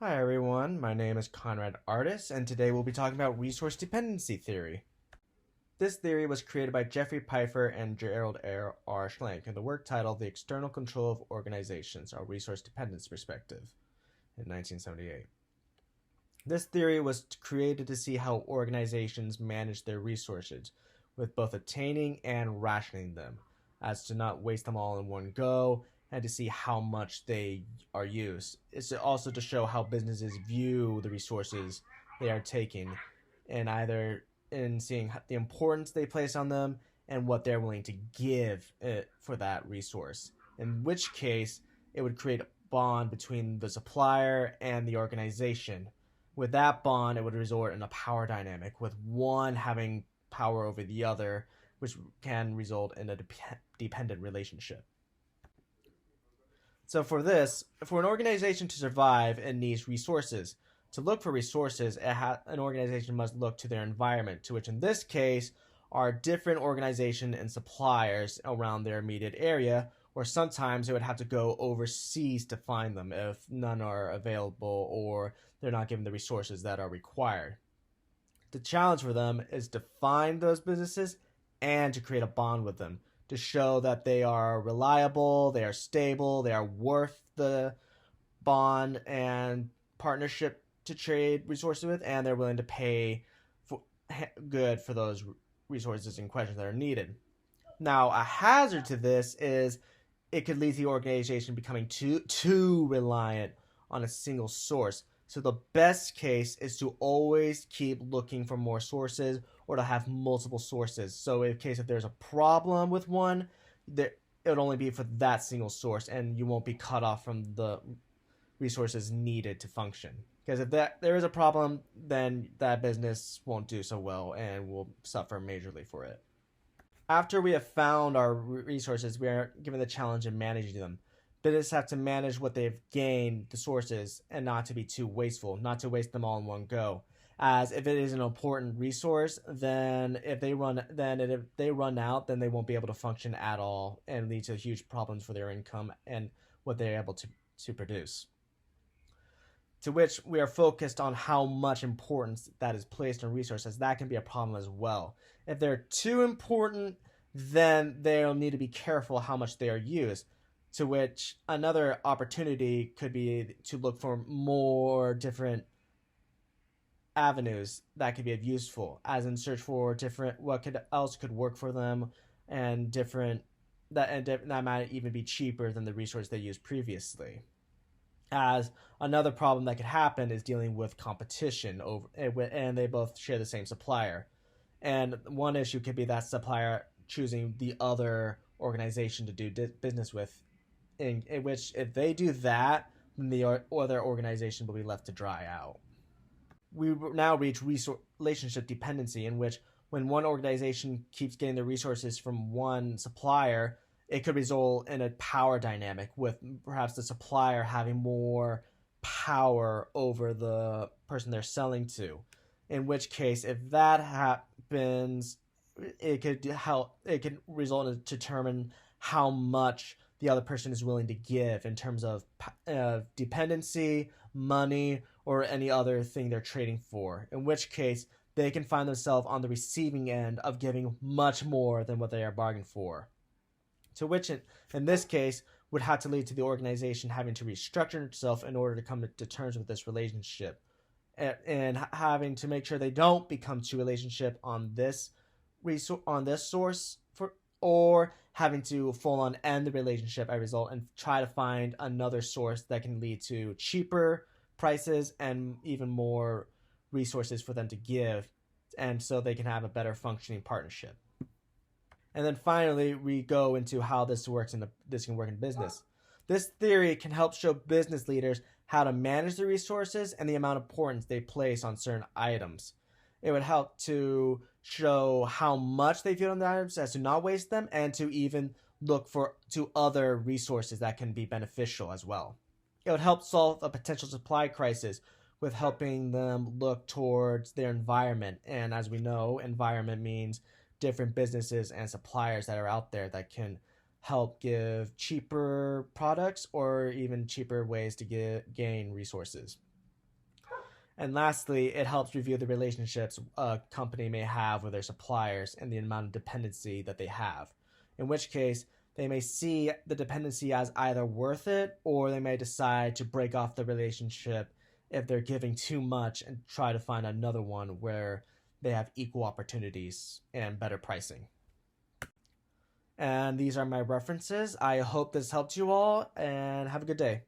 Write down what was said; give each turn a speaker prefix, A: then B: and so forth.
A: Hi everyone, my name is Conrad Artis, and today we'll be talking about resource dependency theory. This theory was created by Jeffrey Pfeiffer and Gerald R. Schlenk in the work titled The External Control of Organizations, A Resource Dependence Perspective in 1978. This theory was created to see how organizations manage their resources, with both attaining and rationing them, as to not waste them all in one go, and to see how much they are used. It's also to show how businesses view the resources they are taking, and either in seeing the importance they place on them and what they're willing to give it for that resource. In which case, it would create a bond between the supplier and the organization. With that bond, it would result in a power dynamic, with one having power over the other, which can result in a dependent relationship. So for this, for an organization to survive, it needs resources. To look for resources, an organization must look to their environment, to which in this case are different organizations and suppliers around their immediate area, or sometimes it would have to go overseas to find them if none are available or they're not given the resources that are required. The challenge for them is to find those businesses and to create a bond with them, to show that they are reliable, they are stable, they are worth the bond and partnership to trade resources with, and they're willing to pay for, good for those resources in question that are needed. Now, a hazard to this is it could lead to the organization becoming too reliant on a single source. So the best case is to always keep looking for more sources or to have multiple sources. So in case if there's a problem with one, it would only be for that single source, and you won't be cut off from the resources needed to function. Because if there is a problem, then that business won't do so well and will suffer majorly for it. After we have found our resources, we are given the challenge of managing them. Businesses have to manage what they've gained, the sources, and not to be too wasteful, not to waste them all in one go. As if it is an important resource, then if they run out, then they won't be able to function at all and lead to huge problems for their income and what they're able to produce. To which we are focused on how much importance that is placed on resources. That can be a problem as well. If they're too important, then they'll need to be careful how much they are used. To which another opportunity could be to look for more different avenues that could be useful, as in search for different what else could work for them, and that might even be cheaper than the resource they used previously. As another problem that could happen is dealing with competition over, and they both share the same supplier. And one issue could be that supplier choosing the other organization to do business with, in which if they do that, then the other organization will be left to dry out. We now reach relationship dependency, in which when one organization keeps getting the resources from one supplier, it could result in a power dynamic, with perhaps the supplier having more power over the person they're selling to. In which case, if that happens, it could result in determine how much the other person is willing to give in terms of dependency, money, or any other thing they're trading for. In which case, they can find themselves on the receiving end of giving much more than what they are bargaining for. To which, in this case, would have to lead to the organization having to restructure itself in order to come to terms with this relationship, and having to make sure they don't become too relationship on this source, or having to full on end the relationship as a result and try to find another source that can lead to cheaper prices and even more resources for them to give, and so they can have a better functioning partnership. And then finally, we go into how this can work in business. This theory can help show business leaders how to manage the resources and the amount of importance they place on certain items. It would help to show how much they feel on the items as to not waste them, and to even look to other resources that can be beneficial as well. It would help solve a potential supply crisis with helping them look towards their environment. And as we know, environment means different businesses and suppliers that are out there that can help give cheaper products or even cheaper ways to gain resources. And lastly, it helps review the relationships a company may have with their suppliers and the amount of dependency that they have. In which case, they may see the dependency as either worth it, or they may decide to break off the relationship if they're giving too much and try to find another one where they have equal opportunities and better pricing. And these are my references. I hope this helped you all, and have a good day.